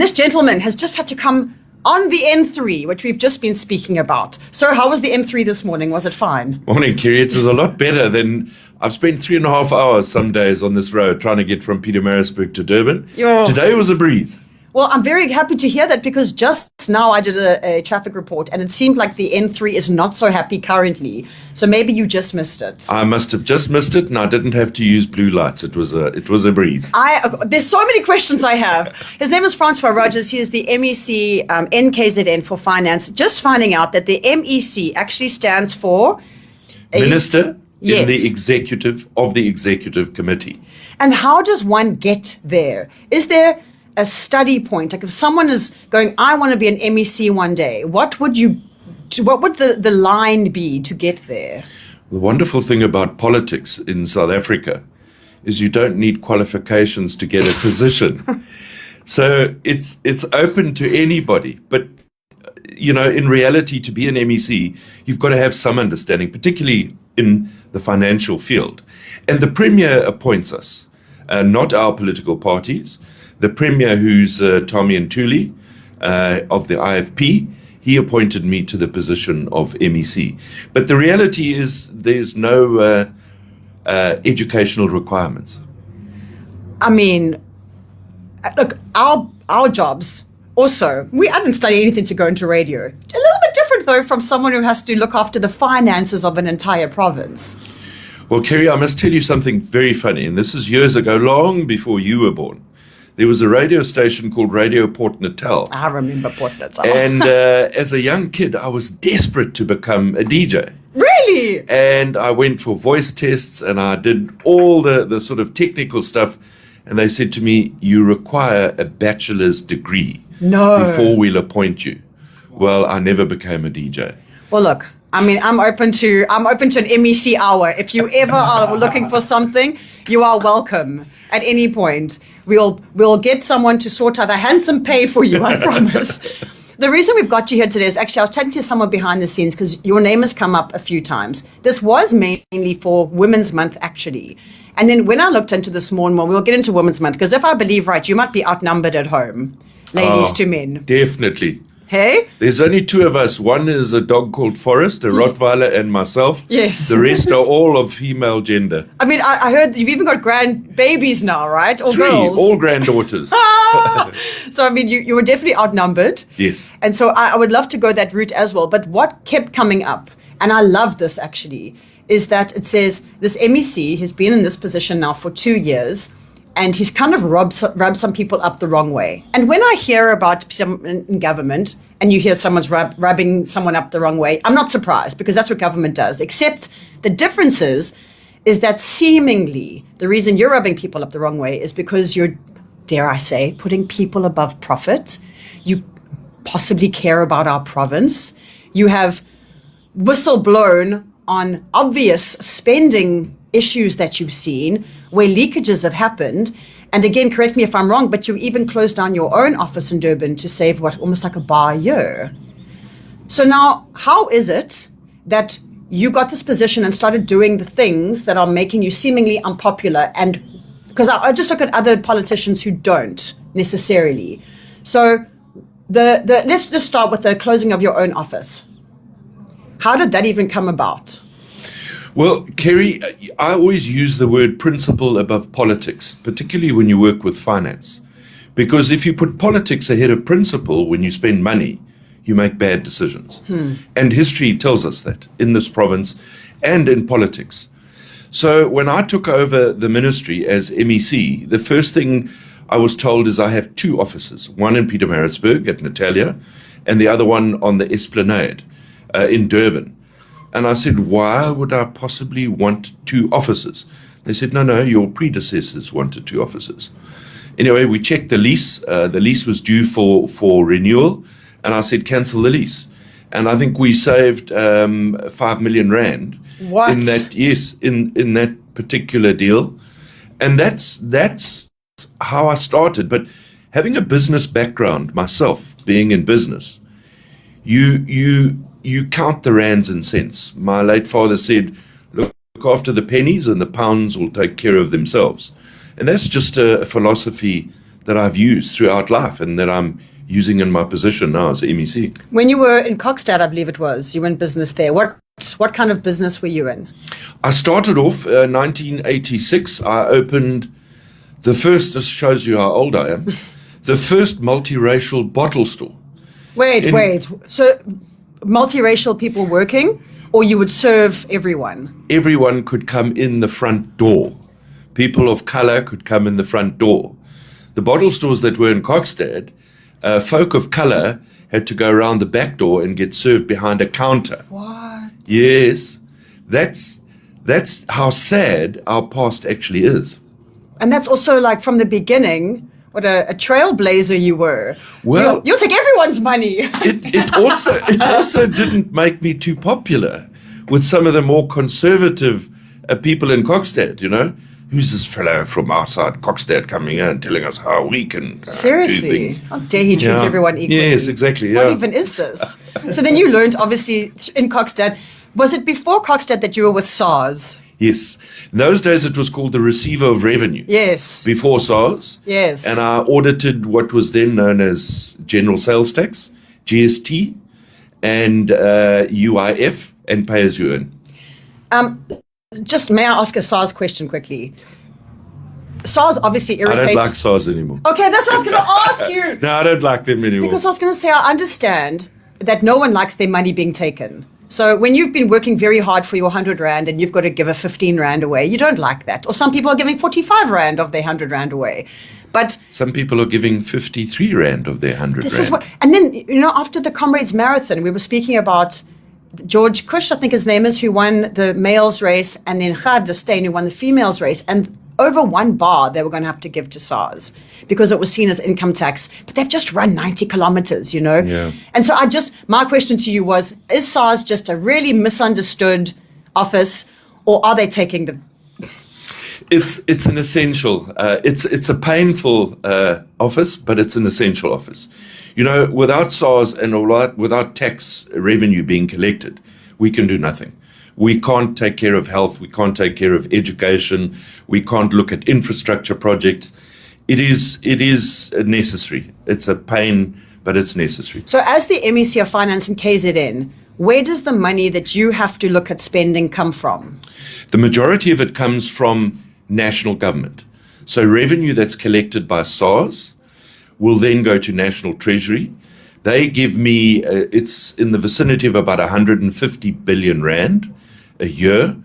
this gentleman has just had to come on the N3, which we've just been speaking about. So how was the N3 this morning? Was it fine? Morning, Keri. It was a lot better than I've spent 3.5 hours some days on this road trying to get from Pietermaritzburg to Durban. Yo. Today was a breeze. Well, I'm very happy to hear that, because just now I did a traffic report and it seemed like the N3 is not so happy currently. So maybe you just missed it. I must have just missed it, and I didn't have to use blue lights. It was a breeze. There's so many questions I have. His name is Francois Rodgers. He is the MEC in KZN for Finance. Just finding out that the MEC actually stands for Minister Yes. in the executive of the executive committee. And how does one get there? Is there a study point? Like if someone is going, I want to be an MEC one day, what would the line be to get there? The wonderful thing about politics in South Africa is you don't need qualifications to get a position. So it's open to anybody. But, you know, in reality, to be an MEC, you've got to have some understanding, particularly in the financial field. And the Premier appoints us, not our political parties. The Premier, who's Tommy Ntuli of the IFP, he appointed me to the position of MEC. But the reality is there's no educational requirements. I mean, look, our jobs also, I didn't study anything to go into radio. A little bit different, though, from someone who has to look after the finances of an entire province. Well, Keri, I must tell you something very funny, and this is years ago, long before you were born. There was a radio station called Radio Port Natal. I remember Port Natal. And as a young kid, I was desperate to become a DJ. Really? And I went for voice tests and I did all the sort of technical stuff. And they said to me, you require a bachelor's degree before we'll appoint you. Well, I never became a DJ. Well, look, I mean, I'm open to an MEC hour. If you ever are looking for something, you are welcome at any point. We'll get someone to sort out a handsome pay for you, I promise. The reason we've got you here today is actually I was chatting to someone behind the scenes because your name has come up a few times. This was mainly for Women's Month, actually. And then when I looked into this more and more, we'll get into Women's Month, because if I believe right, you might be outnumbered at home, ladies to men. Definitely. Hey? There's only two of us. One is a dog called Forrest, a Rottweiler, and myself. Yes. The rest are all of female gender. I mean, I heard you've even got grandbabies now, right? Or 3, girls? all granddaughters. So, I mean, you were definitely outnumbered. Yes. And so I would love to go that route as well. But what kept coming up, and I love this actually, is that it says this MEC has been in this position now for 2 years, and he's kind of rubbed some people up the wrong way. And when I hear about some in government, and you hear someone's rubbing someone up the wrong way, I'm not surprised, because that's what government does. Except the difference is that seemingly the reason you're rubbing people up the wrong way is because you're, dare I say, putting people above profit. You possibly care about our province. You have whistleblown on obvious spending issues that you've seen where leakages have happened. And again, correct me if I'm wrong, but you even closed down your own office in Durban to save almost like $1 a year. So now, how is it that you got this position and started doing the things that are making you seemingly unpopular? And because I just look at other politicians who don't necessarily. So let's just start with the closing of your own office. How did that even come about? Well, Keri, I always use the word principle above politics, particularly when you work with finance. Because if you put politics ahead of principle when you spend money, you make bad decisions. And history tells us that in this province and in politics. So when I took over the ministry as MEC, the first thing I was told is I have 2 offices, one in Pietermaritzburg at Natalia and the other one on the Esplanade in Durban. And I said, why would I possibly want 2 offices? They said, no, your predecessors wanted 2 offices. Anyway, we checked the lease. The lease was due for renewal. And I said, cancel the lease. And I think we saved 5 million rand. What? In that, yes, in that particular deal. And that's how I started. But having a business background, myself being in business, you count the rands and cents. My late father said, look after the pennies and the pounds will take care of themselves. And that's just a philosophy that I've used throughout life and that I'm using in my position now as MEC. When you were in Kokstad, I believe it was, you were in business there. What kind of business were you in? I started off 1986. I opened the first, this shows you how old I am, the first multiracial bottle store. Wait. So multiracial people working, or you would serve everyone? Everyone could come in the front door. People of color could come in the front door. The bottle stores that were in Kokstad, folk of color had to go around the back door and get served behind a counter. What? Yes. That's how sad our past actually is. And that's also like from the beginning, what a trailblazer you were. Well, you'll take everyone's money. it also didn't make me too popular with some of the more conservative people in Kokstad, you know. Who's this fellow from outside Kokstad coming in and telling us how we can Seriously? do things? How dare he treat everyone equally? Yes, exactly. What even is this? So then you learned, obviously, in Kokstad. Was it before Kokstad that you were with SARS? Yes. In those days, it was called the Receiver of Revenue. Yes. Before SARS. Yes. And I audited what was then known as General Sales Tax, GST, and UIF, and Pay As You Earn. Just may I ask a SARS question quickly? SARS obviously irritates. I don't like SARS anymore. Okay, that's what I was going to ask you. No, I don't like them anymore. Because I was going to say, I understand that no one likes their money being taken. So when you've been working very hard for your 100 Rand and you've got to give a 15 Rand away, you don't like that. Or some people are giving 45 Rand of their 100 Rand away. But some people are giving 53 Rand of their 100 this Rand. is what, and then, you know, after the Comrades Marathon, we were speaking about George Cush, I think his name is, who won the males race, and then Ghad de Steen, who won the females race. And over 1 bar they were going to have to give to SARS because it was seen as income tax. But they've just run 90 kilometers, you know? Yeah. And so my question to you was, is SARS just a really misunderstood office, or are they taking the... It's an essential, it's a painful office, but it's an essential office. You know, without SARS and without tax revenue being collected, we can do nothing. We can't take care of health. We can't take care of education. We can't look at infrastructure projects. It is necessary. It's a pain, but it's necessary. So as the MEC of Finance in KZN, where does the money that you have to look at spending come from? The majority of it comes from national government. So revenue that's collected by SARS will then go to National Treasury. They give me, it's in the vicinity of about 150 billion Rand a year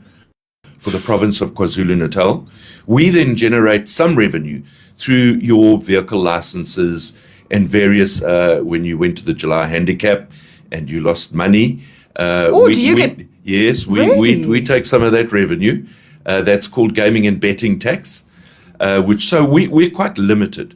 for the province of KwaZulu-Natal. We then generate some revenue through your vehicle licenses and various, when you went to the July handicap and you lost money. Yes, we take some of that revenue. That's called gaming and betting tax, so we're quite limited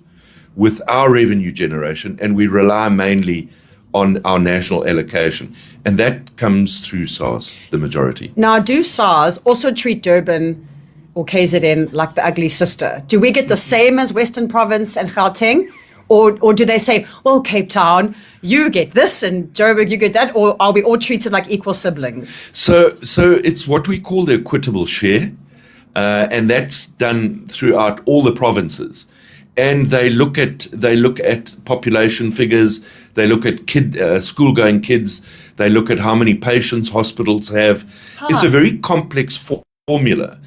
with our revenue generation, and we rely mainly on our national allocation, and that comes through SARS, the majority. Now, do SARS also treat Durban or KZN like the ugly sister? Do we get the same as Western Province and Gauteng? Or do they say, well, Cape Town, you get this, and Joburg, you get that? Or are we all treated like equal siblings? So it's what we call the equitable share, and that's done throughout all the provinces. And they look at population figures. They look at school-going kids. They look at how many patients hospitals have. It's a very complex formula,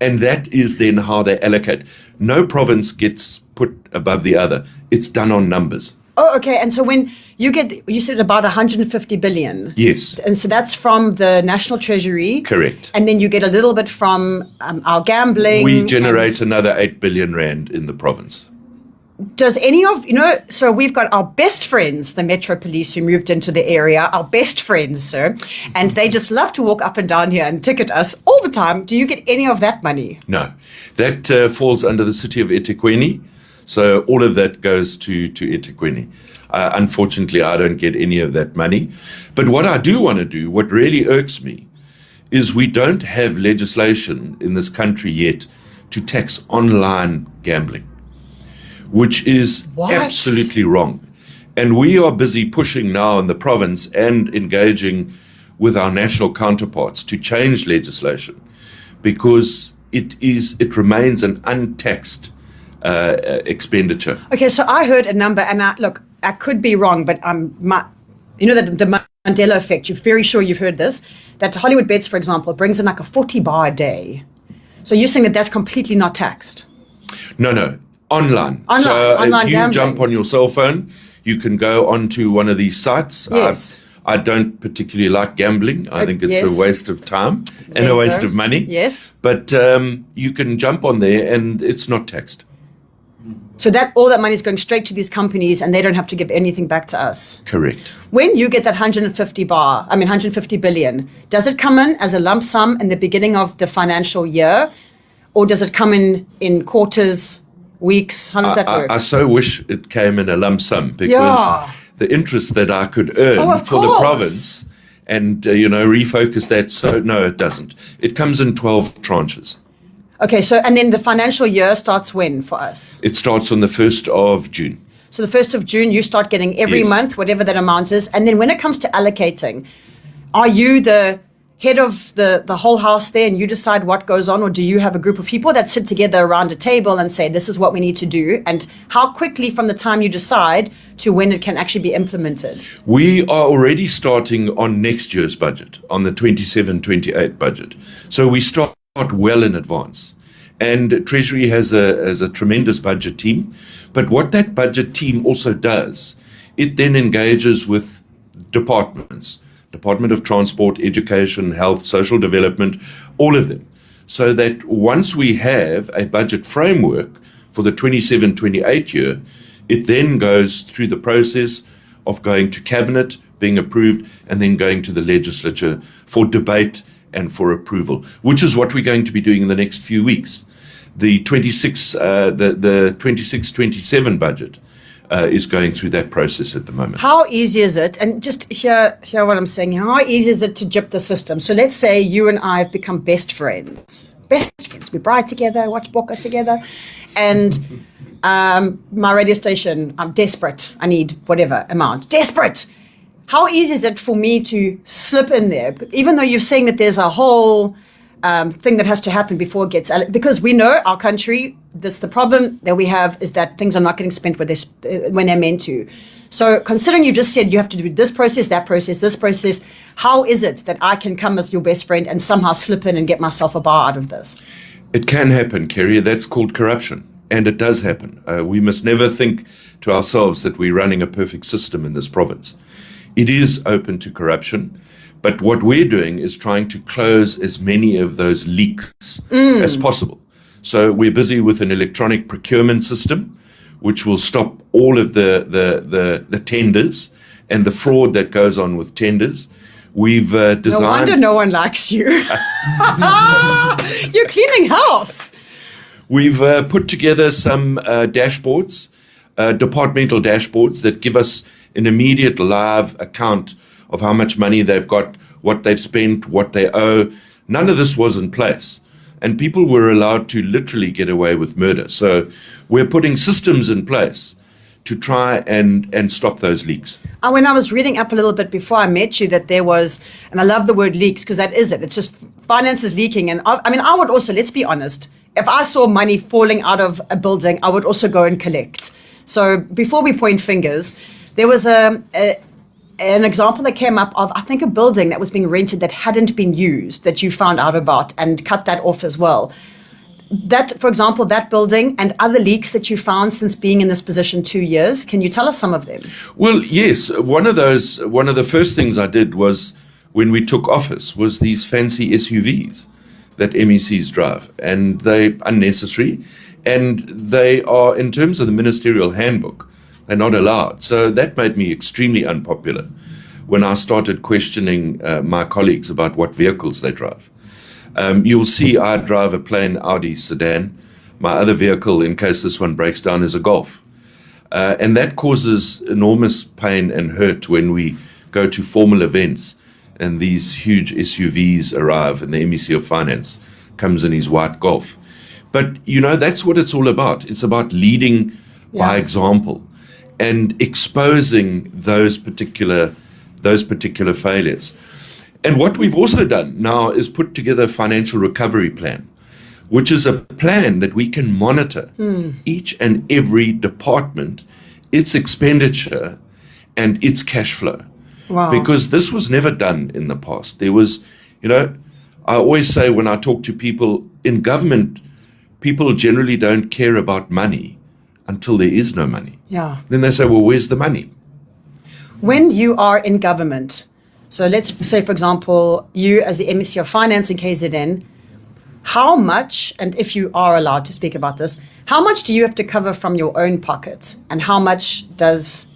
and that is then how they allocate. No province gets put above the other. It's done on numbers. Oh, okay. And so when you said about 150 billion. Yes. And so that's from the National Treasury. Correct. And then you get a little bit from our gambling. We generate another 8 billion Rand in the province. Does any of, so we've got our best friends, the Metro Police, who moved into the area, our best friends, sir, and they just love to walk up and down here and ticket us all the time. Do you get any of that money? No. That falls under the city of eThekwini. So all of that goes to eThekwini. Unfortunately, I don't get any of that money. But what I do want to do, what really irks me, is we don't have legislation in this country yet to tax online gambling, which is absolutely wrong. And we are busy pushing now in the province and engaging with our national counterparts to change legislation, because it remains an untaxed expenditure. Okay, so I heard a number, and I could be wrong, but that the Mandela effect. You're very sure you've heard this. That Hollywood Bets, for example, brings in like a 40 bar a day. So you're saying that that's completely not taxed? No, online. Online, so online if you gambling. jump on your cell phone, you can go onto one of these sites. Yes. I don't particularly like gambling. I think it's yes. a waste of time There and a you waste go. of money. Yes. But you can jump on there and it's not taxed. So that all that money is going straight to these companies, and they don't have to give anything back to us. Correct. When you get that 150 billion, does it come in as a lump sum in the beginning of the financial year, or does it come in quarters, weeks? How does that work? I so wish it came in a lump sum because the interest that I could earn for the course. province and, refocus that. So, no, it doesn't. It comes in 12 tranches. Okay, so and then the financial year starts when for us? It starts on the 1st of June. So the 1st of June, you start getting every Yes. month, whatever that amount is. And then when it comes to allocating, are you the head of the whole house there and you decide what goes on, or do you have a group of people that sit together around a table and say, this is what we need to do? And how quickly from the time you decide to when it can actually be implemented? We are already starting on next year's budget, on the 27-28 budget. So we start well in advance. And Treasury has a tremendous budget team. But what that budget team also does, it then engages with departments, Department of Transport, Education, Health, Social Development, all of them. So that once we have a budget framework for the 27-28 year, it then goes through the process of going to Cabinet, being approved, and then going to the legislature for debate and for approval, which is what we're going to be doing in the next few weeks. The 26-27 budget is going through that process at the moment. How easy is it? And just hear what I'm saying. How easy is it to jip the system? So let's say you and I have become best friends. We ride together, watch Boca together. And my radio station, I'm desperate. I need whatever amount. Desperate. How easy is it for me to slip in there? Even though you're saying that there's a whole thing that has to happen before it gets, because we know our country, the problem that we have is that things are not getting spent when they're meant to. So considering you just said you have to do this process, that process, this process, how is it that I can come as your best friend and somehow slip in and get myself a bar out of this? It can happen, Keri. That's called corruption. And it does happen. We must never think to ourselves that we're running a perfect system in this province. It is open to corruption. But what we're doing is trying to close as many of those leaks as possible. So we're busy with an electronic procurement system, which will stop all of the tenders and the fraud that goes on with tenders. We've designed... No wonder no one likes you. You're cleaning house. We've put together some dashboards, departmental dashboards that give us an immediate live account of how much money they've got, what they've spent, what they owe. None of this was in place. And people were allowed to literally get away with murder. So we're putting systems in place to try and stop those leaks. When I was reading up a little bit before I met you, that there was, and I love the word leaks because that is it. It's just finance is leaking. And I would also, let's be honest, if I saw money falling out of a building, I would also go and collect. So before we point fingers, there was an example that came up of, I think, a building that was being rented that hadn't been used that you found out about and cut that off as well. That, for example, that building and other leaks that you found since being in this position 2 years, can you tell us some of them? Well, yes. One of the first things I did was when we took office was these fancy SUVs that MECs drive, and they're unnecessary, and they are, in terms of the ministerial handbook, they're not allowed. So that made me extremely unpopular when I started questioning my colleagues about what vehicles they drive. You'll see I drive a plain Audi sedan. My other vehicle, in case this one breaks down, is a Golf. And that causes enormous pain and hurt when we go to formal events and these huge SUVs arrive and the MEC of Finance comes in his white Golf. But, that's what it's all about. It's about leading by example and exposing those particular failures. And what we've also done now is put together a financial recovery plan, which is a plan that we can monitor each and every department, its expenditure and its cash flow. Wow. Because this was never done in the past. There was, I always say when I talk to people in government, people generally don't care about money until there is no money. Yeah. Then they say, well, where's the money? When you are in government, so let's say, for example, you as the MEC of Finance in KZN, how much, and if you are allowed to speak about this, how much do you have to cover from your own pocket? And how much does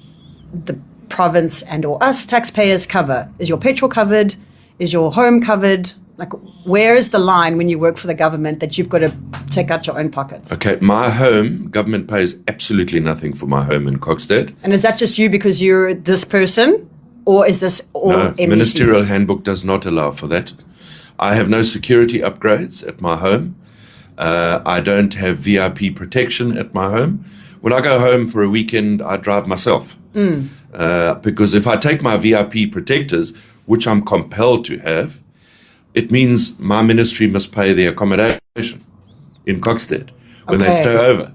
the province and or us taxpayers cover? Is your petrol covered? Is your home covered? Like, where is the line when you work for the government that you've got to take out your own pockets? Okay, my home, government pays absolutely nothing for my home in Kokstad. And is that just you because you're this person? Or is this all No, MECs? ministerial handbook does not allow for that. I have no security upgrades at my home. I don't have VIP protection at my home. When I go home for a weekend, I drive myself. Because if I take my VIP protectors, which I'm compelled to have, it means my ministry must pay the accommodation in Kokstad when they stay over.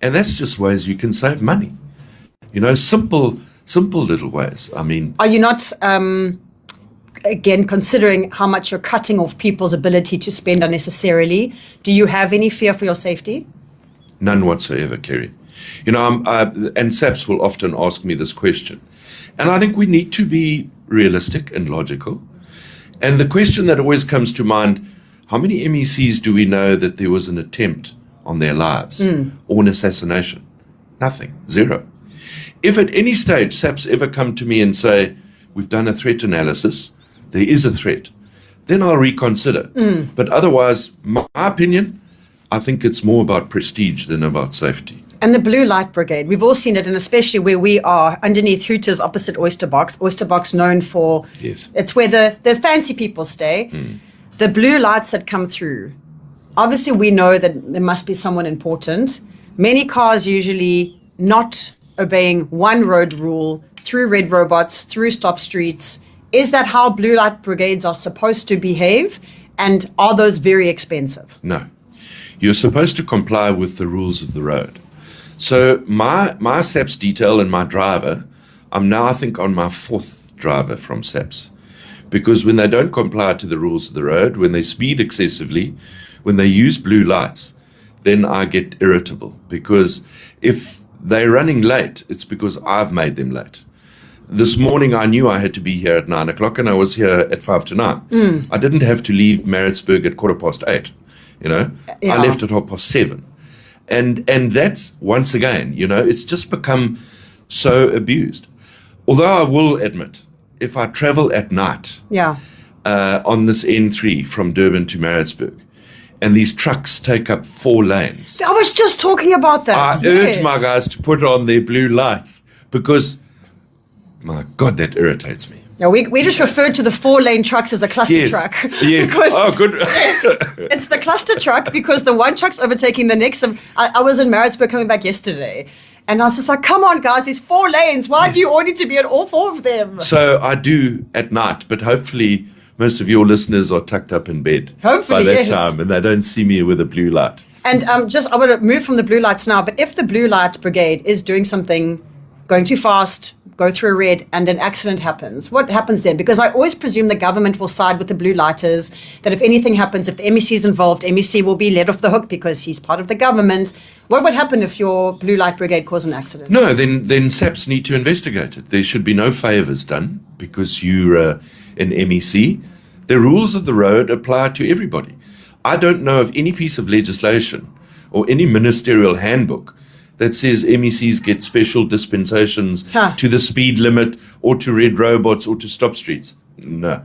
And that's just ways you can save money. Simple little ways. I mean, are you not, again, considering how much you're cutting off people's ability to spend unnecessarily? Do you have any fear for your safety? None whatsoever, Keri. And SAPS will often ask me this question. And I think we need to be realistic and logical. And the question that always comes to mind, how many MECs do we know that there was an attempt on their lives or an assassination? Nothing. Zero. If at any stage SAPS ever come to me and say, we've done a threat analysis, there is a threat, then I'll reconsider. But otherwise, my opinion, I think it's more about prestige than about safety. And the Blue Light Brigade, we've all seen it, and especially where we are, underneath Hooters, opposite Oyster Box. Oyster Box known for, it's where the fancy people stay. The blue lights that come through, obviously we know that there must be someone important. Many cars usually not obeying one road rule, through red robots, through stop streets. Is that how blue light brigades are supposed to behave? And are those very expensive? No. You're supposed to comply with the rules of the road. So my SAPS detail and my driver, I'm now, I think, on my fourth driver from SAPS. Because when they don't comply to the rules of the road, when they speed excessively, when they use blue lights, then I get irritable. Because if they're running late, it's because I've made them late. This morning I knew I had to be here at 9 o'clock and I was here at 5 to 9. I didn't have to leave Maritzburg at 8:15. I left at 7:30. And that's, once again, it's just become so abused. Although I will admit, if I travel at night on this N3 from Durban to Maritzburg, and these trucks take up 4 lanes. I was just talking about that. I urge my guys to put on their blue lights because, my God, that irritates me. Yeah, we just referred to the 4-lane trucks as a cluster truck. Yeah. Because, oh, good. Yes, it's the cluster truck because the one truck's overtaking the next. I was in Maritzburg coming back yesterday. And I was just like, come on, guys, there's 4 lanes. Why do you all need to be at all 4 of them? So I do at night, but hopefully most of your listeners are tucked up in bed by that time and they don't see me with a blue light. And I want to move from the blue lights now, but if the blue light brigade is doing something, going too fast, go through a red, and an accident happens, what happens then? Because I always presume the government will side with the blue lighters, that if anything happens, if the MEC is involved, MEC will be let off the hook because he's part of the government. What would happen if your blue light brigade caused an accident? No, then SAPS need to investigate it. There should be no favors done because you're an MEC. The rules of the road apply to everybody. I don't know of any piece of legislation or any ministerial handbook that says MECs get special dispensations to the speed limit or to red robots or to stop streets. No.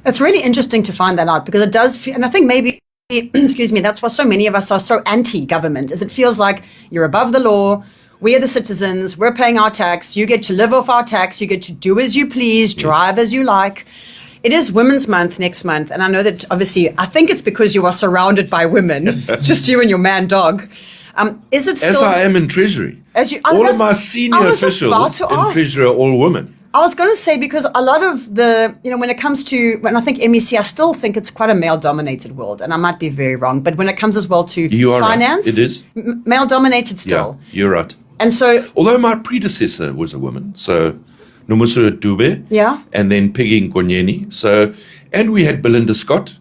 It's really interesting to find that out because it does feel, and I think maybe, excuse me, that's why so many of us are so anti-government, is it feels like you're above the law, we are the citizens, we're paying our tax, you get to live off our tax, you get to do as you please, drive as you like. It is Women's Month next month, and I know that obviously, I think it's because you are surrounded by women, just you and your man dog. Is it still... As I am in Treasury. All of my senior officials in Treasury are all women. I was going to say, because a lot of the, when it comes to, when I think MEC, I still think it's quite a male-dominated world, and I might be very wrong, but when it comes as well to finance, right. It is male-dominated still. Yeah, you're right. And so, although my predecessor was a woman, so Nomusa Dube, yeah, and then Peggy Nkonyeni, so, and we had Belinda Scott,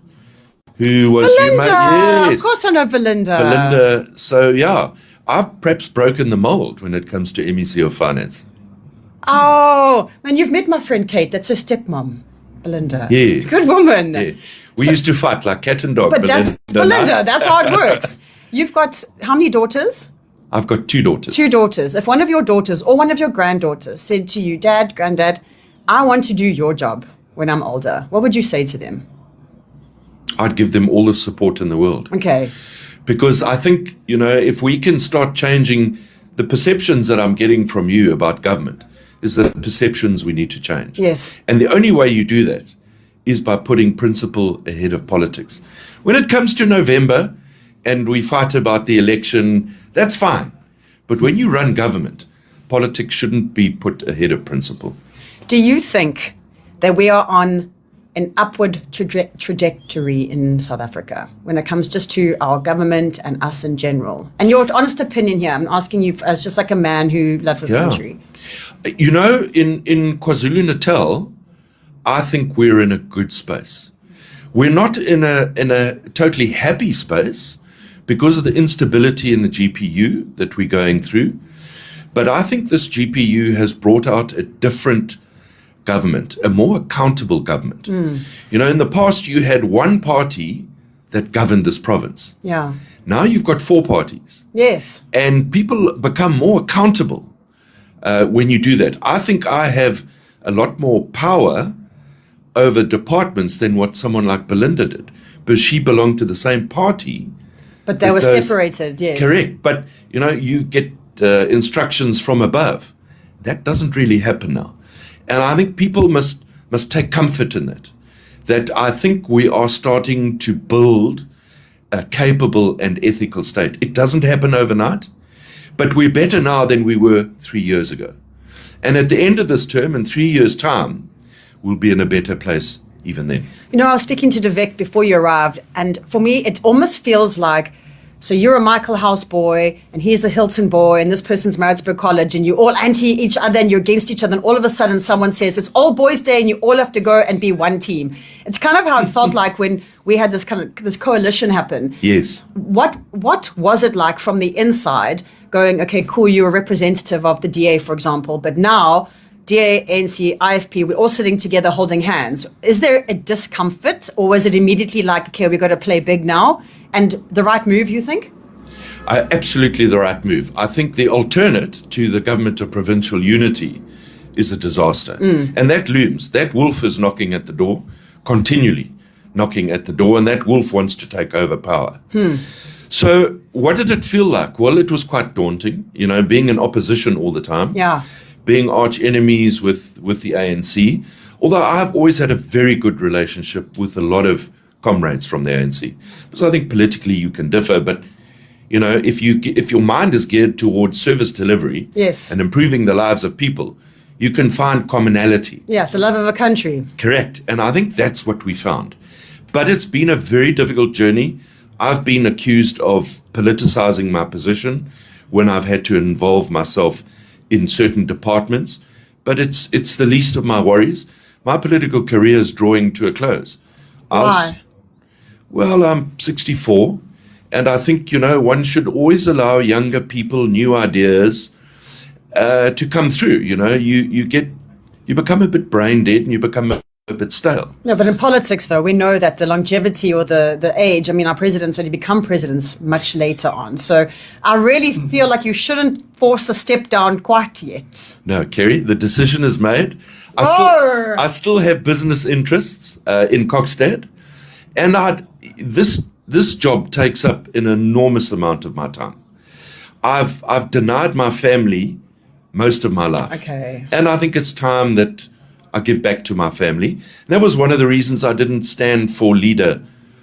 who was Belinda. Yes, of course I know Belinda. Belinda. So yeah, I've perhaps broken the mold when it comes to MEC of Finance. Oh, man, you've met my friend Kate. That's her stepmom, Belinda. Yes. Good woman. Yeah. We used to fight like cat and dog. But Belinda, that's how it works. You've got how many daughters? I've got 2 daughters. 2 daughters. If one of your daughters or one of your granddaughters said to you, Dad, Granddad, I want to do your job when I'm older, what would you say to them? I'd give them all the support in the world. Okay. Because I think, if we can start changing the perceptions that I'm getting from you about government, is the perceptions we need to change. Yes. And the only way you do that is by putting principle ahead of politics. When it comes to November and we fight about the election, that's fine. But when you run government, politics shouldn't be put ahead of principle. Do you think that we are on an upward trajectory in South Africa when it comes just to our government and us in general? And your honest opinion here, I'm asking you as just like a man who loves this country. In KwaZulu-Natal, I think we're in a good space. We're not in a totally happy space because of the instability in the GPU that we're going through. But I think this GPU has brought out a different government, a more accountable government. In the past, you had one party that governed this province. Yeah. Now you've got 4 parties. Yes. And people become more accountable when you do that. I think I have a lot more power over departments than what someone like Belinda did, because she belonged to the same party. But they were separated, yes. Correct. But, you get instructions from above. That doesn't really happen now. And I think people must take comfort in that I think we are starting to build a capable and ethical state. It doesn't happen overnight, but we're better now than we were 3 years ago. And at the end of this term, in 3 years' time, we'll be in a better place even then. I was speaking to Devek before you arrived, and for me, it almost feels like, so you're a Michael House boy, and he's a Hilton boy, and this person's Maritzburg College, and you're all anti each other, and you're against each other, and all of a sudden someone says, it's all boys' day, and you all have to go and be one team. It's kind of how it felt like when we had this coalition happen. Yes. What was it like from the inside, going, okay, cool, you're a representative of the DA, for example, but now DA, ANC, IFP, we're all sitting together holding hands. Is there a discomfort, or was it immediately like, okay, we've got to play big now? And the right move, you think? Absolutely the right move. I think the alternate to the government of provincial unity is a disaster. And that looms. That wolf is knocking at the door, continually knocking at the door, and that wolf wants to take over power. So what did it feel like? Well, it was quite daunting, being in opposition all the time. Yeah. Being arch enemies with the ANC, although I've always had a very good relationship with a lot of comrades from the ANC. Because I think politically you can differ, but if your mind is geared towards service delivery, yes, and improving the lives of people, you can find commonality. Yes, the love of a country. Correct. And I think that's what we found. But it's been a very difficult journey. I've been accused of politicizing my position when I've had to involve myself in certain departments, but it's the least of my worries. My political career is drawing to a close. Why? Well, I'm 64, and I think, one should always allow younger people new ideas to come through. You become a bit brain dead and you become a bit stale. No, but in politics, though, we know that the longevity or the age, our presidents only become presidents much later on. So I really feel like you shouldn't force a step down quite yet. No, Keri, the decision is made. I still have business interests in Kokstad, and this job takes up an enormous amount of my time. I've denied my family most of my life. Okay. And I think it's time that I give back to my family. And that was one of the reasons I didn't stand for leader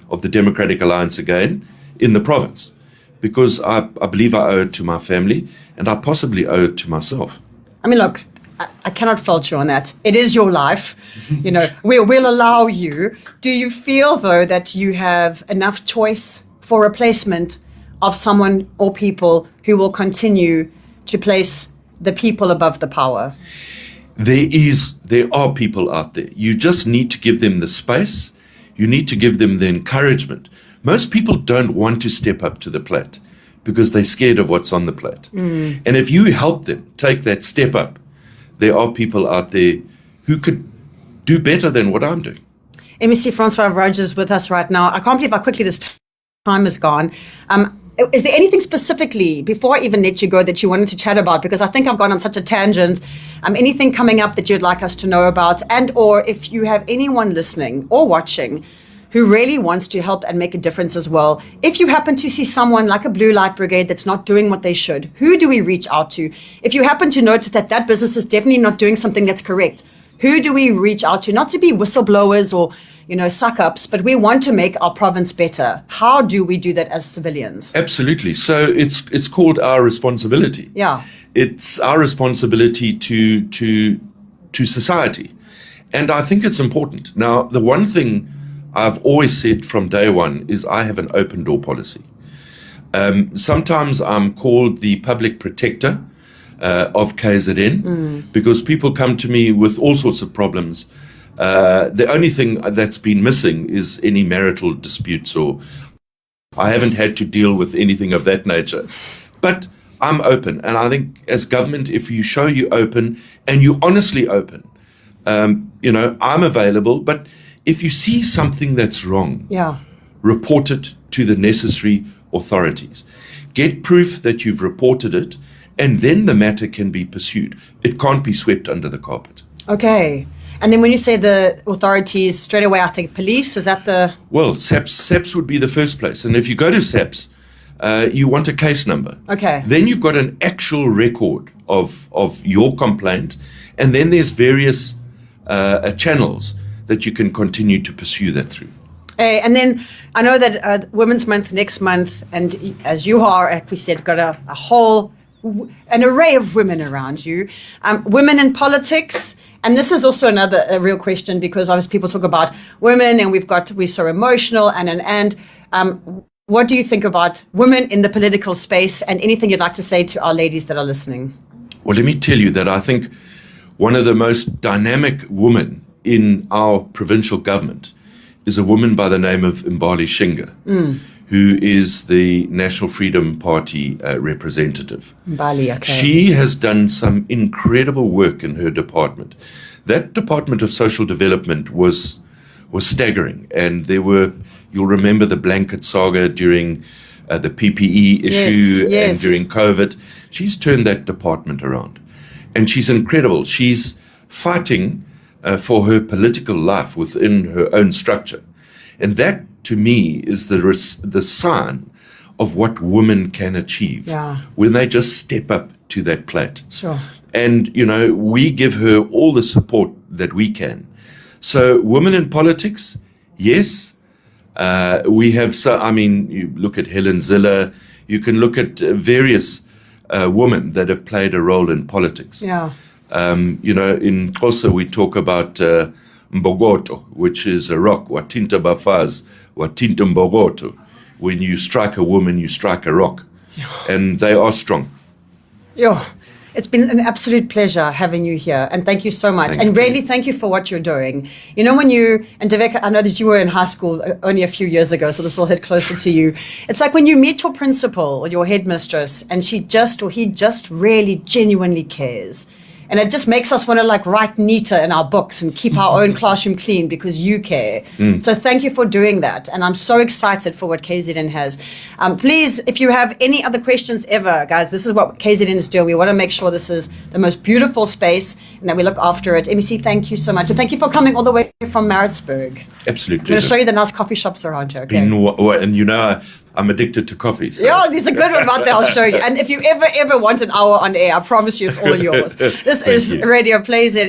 of the Democratic Alliance again in the province, because I believe I owe it to my family, and I possibly owe it to myself. Look, I cannot fault you on that. It is your life. You know, we'll allow you. Do you feel, though, that you have enough choice for replacement of someone or people who will continue to place the people above the power? There are people out there. You just need to give them the space. You need to give them the encouragement. Most people don't want to step up to the plate because they're scared of what's on the plate. And if you help them take that step up, there are people out there who could do better than what I'm doing. MEC Francois Rodgers with us right now. I can't believe how quickly this time has gone. Is there anything specifically, before I even let you go, that you wanted to chat about? Because I think I've gone on such a tangent. Anything coming up that you'd like us to know about? And or if you have anyone listening or watching who really wants to help and make a difference as well. If you happen to see someone like a Blue Light Brigade that's not doing what they should, who do we reach out to? If you happen to notice that that business is definitely not doing something that's correct, who do we reach out to? Not to be whistleblowers or, suck-ups, but we want to make our province better. How do we do that as civilians? Absolutely. So it's called our responsibility. Yeah. It's our responsibility to society. And I think it's important. Now, the one thing I've always said from day one is I have an open door policy. Sometimes I'm called the public protector of KZN because people come to me with all sorts of problems. The only thing that's been missing is any marital disputes, or I haven't had to deal with anything of that nature. But I'm open. And I think as government, if you show you're open and you're honestly open, I'm available. But if you see something that's wrong, report it to the necessary authorities. Get proof that you've reported it, and then the matter can be pursued. It can't be swept under the carpet. Okay. And then when you say the authorities, straight away I think police, is that the... Well, SAPS would be the first place. And if you go to SAPS, you want a case number. Okay. Then you've got an actual record of your complaint, and then there's various channels that you can continue to pursue that through. And then I know that Women's Month next month, and as you are, like we said, got an array of women around you. Women in politics, and this is also a real question, because obviously people talk about women, and we're so emotional, and what do you think about women in the political space, and anything you'd like to say to our ladies that are listening? Well, let me tell you that I think one of the most dynamic women in our provincial government is a woman by the name of Mbali Shinga, who is the National Freedom Party representative. Mbali, okay. She has done some incredible work in her department. That Department of Social Development was staggering, and you'll remember the blanket saga during the PPE issue and during COVID. She's turned that department around, and she's incredible. She's fighting for her political life within her own structure. And that, to me, is the sign of what women can achieve when they just step up to that plate. Sure. And, we give her all the support that we can. So women in politics, yes. We have, you look at Helen Ziller, you can look at various women that have played a role in politics. Yeah. In Xhosa, we talk about Mbogoto, which is a rock. Watinta bafaz, watinta Mbogoto. When you strike a woman, you strike a rock. And they are strong. It's been an absolute pleasure having you here, and thank you so much. Thanks, and really, thank you for what you're doing. And Deveka, I know that you were in high school only a few years ago, so this will hit closer to you. It's like when you meet your principal or your headmistress, and he just really genuinely cares. And it just makes us want to write neater in our books and keep our own classroom clean because you care. So thank you for doing that. And I'm so excited for what KZN has. Please, if you have any other questions ever, guys, this is what KZN is doing. We want to make sure this is the most beautiful space and that we look after it. MEC, thank you so much. And thank you for coming all the way from Maritzburg. Absolutely. I'm going to show you the nice coffee shops around here. Okay? And I'm addicted to coffee. So. Yeah, there's a good one out there. I'll show you. And if you ever want an hour on air, I promise you it's all yours. This is Radio KZN.